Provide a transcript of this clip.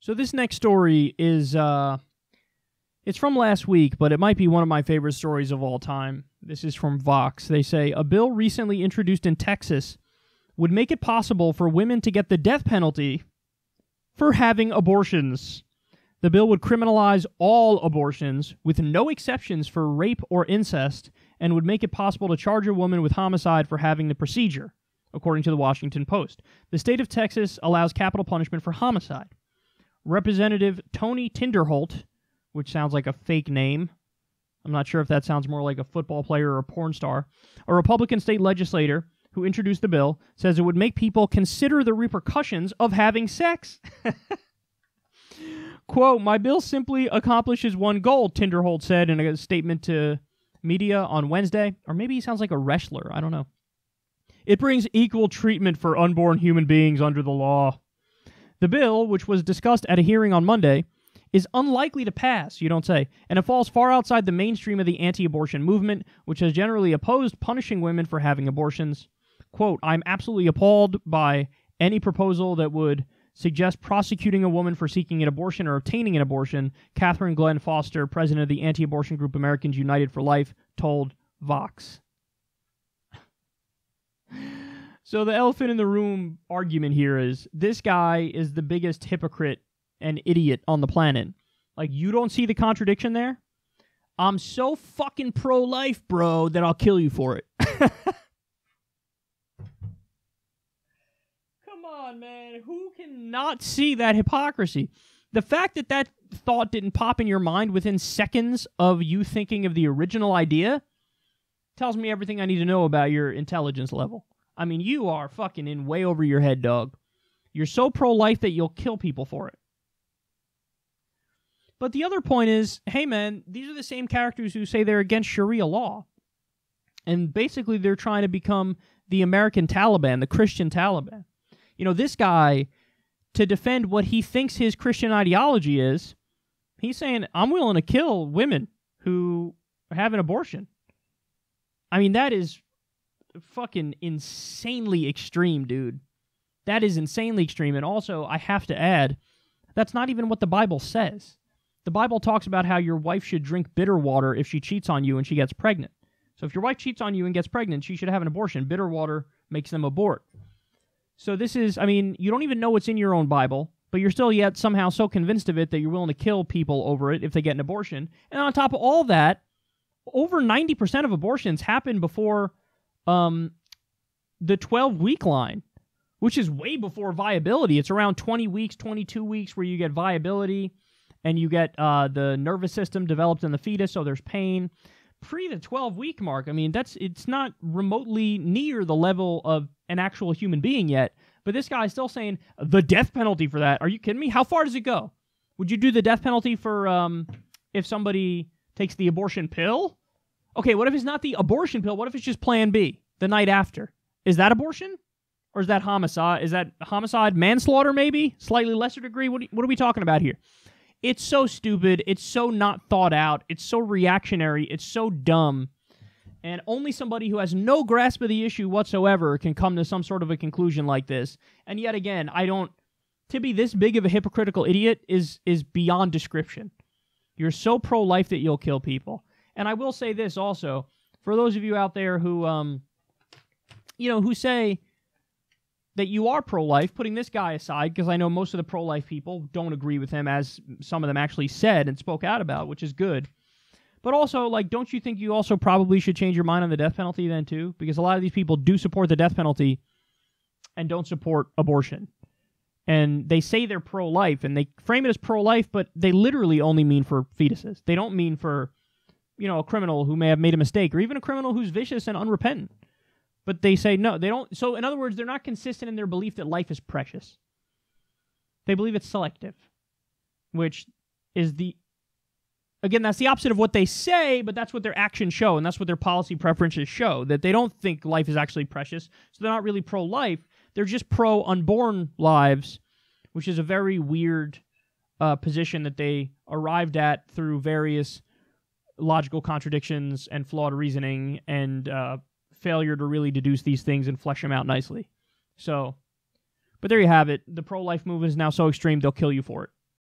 So this next story is, it's from last week, but it might be one of my favorite stories of all time. This is from Vox. They say, a bill recently introduced in Texas would make it possible for women to get the death penalty for having abortions. The bill would criminalize all abortions, with no exceptions for rape or incest, and would make it possible to charge a woman with homicide for having the procedure, according to the Washington Post. The state of Texas allows capital punishment for homicide. Representative Tony Tinderholt, which sounds like a fake name. I'm not sure if that sounds more like a football player or a porn star. A Republican state legislator who introduced the bill says it would make people consider the repercussions of having sex. Quote, my bill simply accomplishes one goal, Tinderholt said in a statement to media on Wednesday. Or maybe he sounds like a wrestler. I don't know. It brings equal treatment for unborn human beings under the law. The bill, which was discussed at a hearing on Monday, is unlikely to pass, you don't say, and it falls far outside the mainstream of the anti-abortion movement, which has generally opposed punishing women for having abortions. Quote, I'm absolutely appalled by any proposal that would suggest prosecuting a woman for seeking an abortion or obtaining an abortion, Catherine Glenn Foster, president of the anti-abortion group Americans United for Life, told Vox. So the elephant in the room argument here is, this guy is the biggest hypocrite and idiot on the planet. Like, you don't see the contradiction there? I'm so fucking pro-life, bro, that I'll kill you for it. Come on, man. Who can not see that hypocrisy? The fact that that thought didn't pop in your mind within seconds of you thinking of the original idea tells me everything I need to know about your intelligence level. I mean, you are fucking in way over your head, dog. You're so pro-life that you'll kill people for it. But the other point is, hey man, these are the same characters who say they're against Sharia law. And basically they're trying to become the American Taliban, the Christian Taliban. You know, this guy, to defend what he thinks his Christian ideology is, he's saying, I'm willing to kill women who have an abortion. I mean, that is fucking insanely extreme, dude. That is insanely extreme. And also, I have to add, that's not even what the Bible says. The Bible talks about how your wife should drink bitter water if she cheats on you and she gets pregnant. So if your wife cheats on you and gets pregnant, she should have an abortion. Bitter water makes them abort. So this is, I mean, you don't even know what's in your own Bible, but you're still yet somehow so convinced of it that you're willing to kill people over it if they get an abortion. And on top of all that, over 90% of abortions happen before the 12-week line, which is way before viability. It's around 20 weeks, 22 weeks where you get viability, and you get the nervous system developed in the fetus, so there's pain. Pre the 12-week mark, I mean, it's not remotely near the level of an actual human being yet, but this guy's still saying the death penalty for that. Are you kidding me? How far does it go? Would you do the death penalty for if somebody takes the abortion pill? Okay, what if it's not the abortion pill? What if it's just Plan B, the night after? Is that abortion? Or is that homicide? Is that homicide, manslaughter maybe? Slightly lesser degree? What are we talking about here? It's so stupid. It's so not thought out. It's so reactionary. It's so dumb. And only somebody who has no grasp of the issue whatsoever can come to some sort of a conclusion like this. And yet again, to be this big of a hypocritical idiot is beyond description. You're so pro-life that you'll kill people. And I will say this also, for those of you out there who, who say that you are pro-life, putting this guy aside, because I know most of the pro-life people don't agree with him, as some of them actually said and spoke out about, which is good. But also, like, don't you think you also probably should change your mind on the death penalty then, too? Because a lot of these people do support the death penalty and don't support abortion. And they say they're pro-life, and they frame it as pro-life, but they literally only mean for fetuses. They don't mean for, a criminal who may have made a mistake, or even a criminal who's vicious and unrepentant. But they say no, they don't. So in other words, they're not consistent in their belief that life is precious. They believe it's selective, which is again, that's the opposite of what they say, but that's what their actions show, and that's what their policy preferences show, that they don't think life is actually precious, so they're not really pro-life, they're just pro-unborn lives, which is a very weird position that they arrived at through various logical contradictions and flawed reasoning and failure to really deduce these things and flesh them out nicely. So, but there you have it. The pro-life movement is now so extreme they'll kill you for it.